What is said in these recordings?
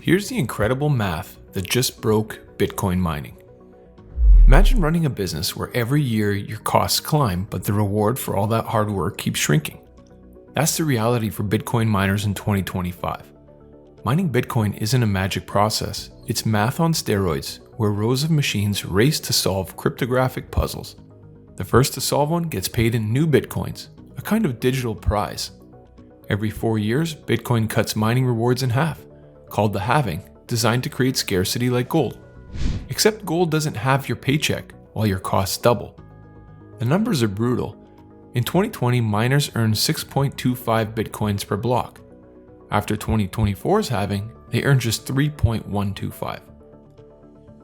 Here's the incredible math that just broke Bitcoin mining. Imagine running a business where every year your costs climb, but the reward for all that hard work keeps shrinking. That's the reality for Bitcoin miners in 2025. Mining Bitcoin isn't a magic process, it's math on steroids, where rows of machines race to solve cryptographic puzzles. The first to solve one gets paid in new Bitcoins, a kind of digital prize. Every 4 years, Bitcoin cuts mining rewards in half, called the halving, designed to create scarcity like gold. Except gold doesn't halve your paycheck, while your costs double. The numbers are brutal. In 2020, miners earned 6.25 Bitcoins per block. After 2024's halving, they earned just 3.125.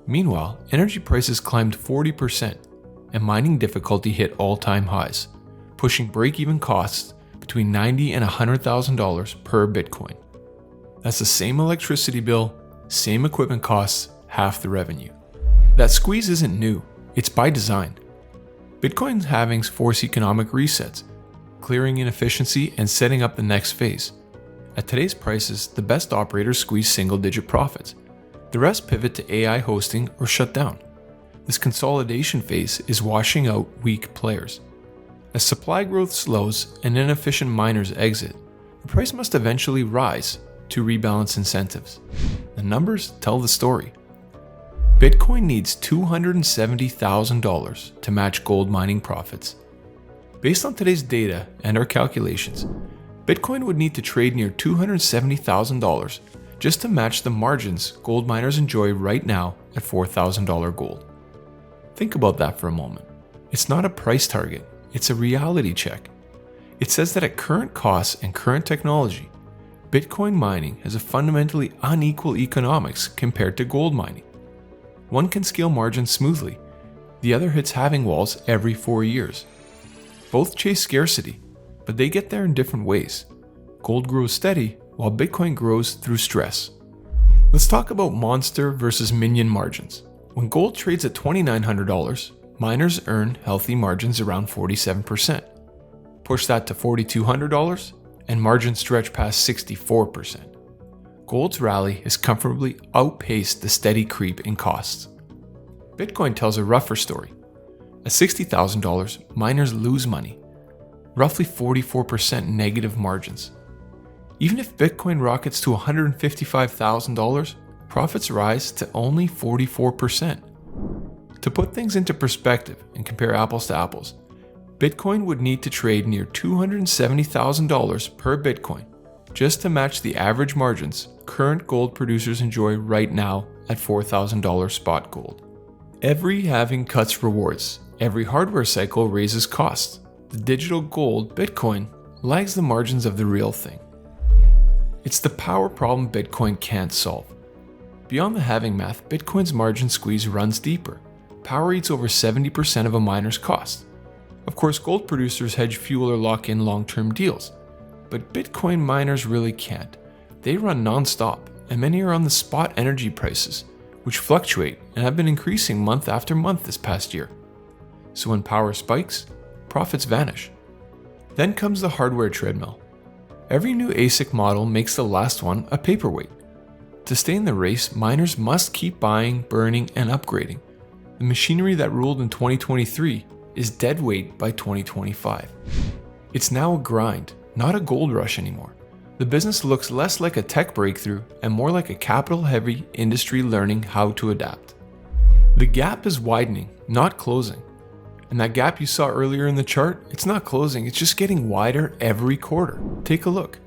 Meanwhile, energy prices climbed 40%, and mining difficulty hit all-time highs, pushing break-even costs between $90,000 and $100,000 per Bitcoin. That's the same electricity bill, same equipment costs, half the revenue. That squeeze isn't new, it's by design. Bitcoin's halvings force economic resets, clearing inefficiency and setting up the next phase. At today's prices, the best operators squeeze single-digit profits. The rest pivot to AI hosting or shut down. This consolidation phase is washing out weak players. As supply growth slows and inefficient miners exit, the price must eventually rise to rebalance incentives. The numbers tell the story. Bitcoin needs $270,000 to match gold mining profits. Based on today's data and our calculations, Bitcoin would need to trade near $270,000 just to match the margins gold miners enjoy right now at $4,000 gold. Think about that for a moment. It's not a price target, it's a reality check. It says that at current costs and current technology, Bitcoin mining has a fundamentally unequal economics compared to gold mining. One can scale margins smoothly, the other hits halving walls every 4 years. Both chase scarcity, but they get there in different ways. Gold grows steady, while Bitcoin grows through stress. Let's talk about monster versus minion margins. When gold trades at $2,900, miners earn healthy margins around 47%. Push that to $4,200, and margins stretch past 64%. Gold's rally has comfortably outpaced the steady creep in costs. Bitcoin tells a rougher story. At $60,000, miners lose money, roughly 44% negative margins. Even if Bitcoin rockets to $155,000, profits rise to only 44%. To put things into perspective and compare apples to apples, Bitcoin would need to trade near $270,000 per Bitcoin just to match the average margins current gold producers enjoy right now at $4,000 spot gold. Every halving cuts rewards. Every hardware cycle raises costs. The digital gold, Bitcoin, lags the margins of the real thing. It's the power problem Bitcoin can't solve. Beyond the halving math, Bitcoin's margin squeeze runs deeper. Power eats over 70% of a miner's cost. Of course, gold producers hedge fuel or lock in long-term deals, but Bitcoin miners really can't. They run non-stop, and many are on the spot energy prices, which fluctuate and have been increasing month after month this past year. So when power spikes, profits vanish. Then comes the hardware treadmill. Every new ASIC model makes the last one a paperweight. To stay in the race, miners must keep buying, burning, and upgrading. The machinery that ruled in 2023 is dead weight by 2025. It's now a grind, not a gold rush anymore. The business looks less like a tech breakthrough and more like a capital-heavy industry learning how to adapt. The gap is widening, not closing. And that gap you saw earlier in the chart, it's not closing, it's just getting wider every quarter. Take a look.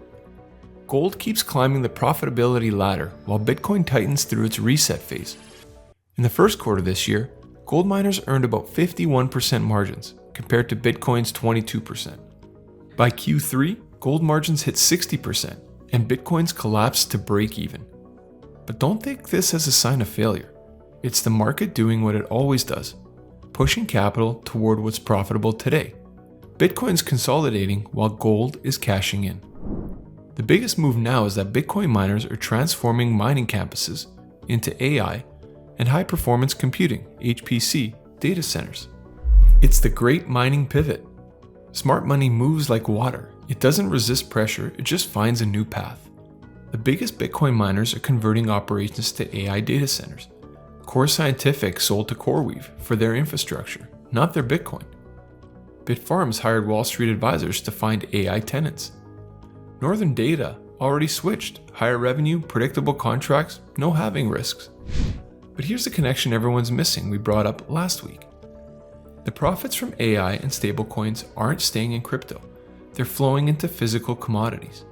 Gold keeps climbing the profitability ladder while Bitcoin tightens through its reset phase. In the first quarter this year, gold miners earned about 51% margins compared to Bitcoin's 22%. By Q3, gold margins hit 60% and Bitcoin's collapsed to break even. But don't take this as a sign of failure. It's the market doing what it always does, pushing capital toward what's profitable today. Bitcoin's consolidating while gold is cashing in. The biggest move now is that Bitcoin miners are transforming mining campuses into AI and high-performance computing, HPC, data centers. It's the great mining pivot. Smart money moves like water. It doesn't resist pressure, it just finds a new path. The biggest Bitcoin miners are converting operations to AI data centers. Core Scientific sold to CoreWeave for their infrastructure, not their Bitcoin. Bitfarms hired Wall Street advisors to find AI tenants. Northern Data already switched. Higher revenue, predictable contracts, no halving risks. But here's the connection everyone's missing we brought up last week. The profits from AI and stablecoins aren't staying in crypto. They're flowing into physical commodities.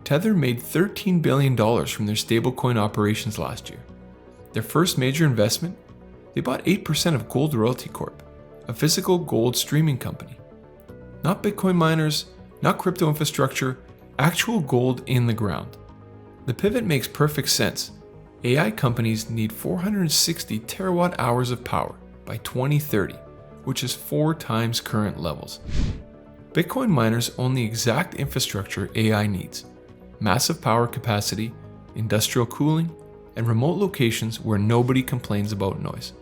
Tether made $13 billion from their stablecoin operations last year. Their first major investment, they bought 8% of Gold Royalty Corp, a physical gold streaming company. Not Bitcoin miners, not crypto infrastructure, actual gold in the ground. The pivot makes perfect sense. AI companies need 460 terawatt hours of power by 2030, which is 4 times current levels. Bitcoin miners own the exact infrastructure AI needs: massive power capacity, industrial cooling, and remote locations where nobody complains about noise.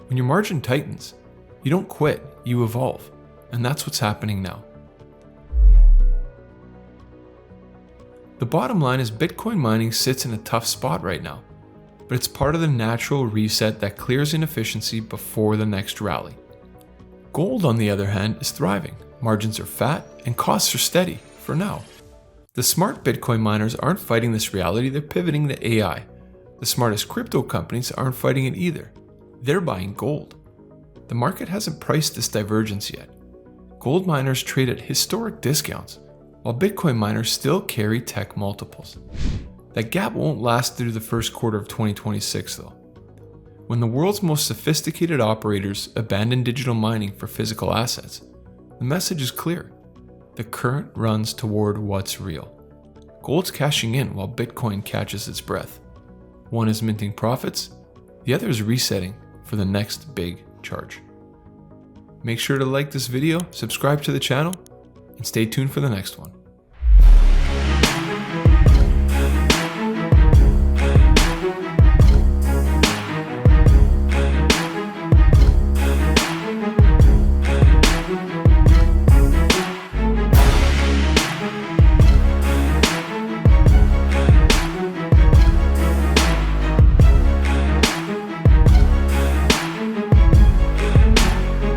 When your margin tightens, you don't quit, you evolve, and that's what's happening now. The bottom line is Bitcoin mining sits in a tough spot right now, but it's part of the natural reset that clears inefficiency before the next rally. Gold, on the other hand, is thriving. Margins are fat and costs are steady, for now. The smart Bitcoin miners aren't fighting this reality, they're pivoting to AI. The smartest crypto companies aren't fighting it either. They're buying gold. The market hasn't priced this divergence yet. Gold miners trade at historic discounts, while Bitcoin miners still carry tech multiples. That gap won't last through the first quarter of 2026 though. When the world's most sophisticated operators abandon digital mining for physical assets, the message is clear. The current runs toward what's real. Gold's cashing in while Bitcoin catches its breath. One is minting profits, the other is resetting for the next big charge. Make sure to like this video, subscribe to the channel, and stay tuned for the next one.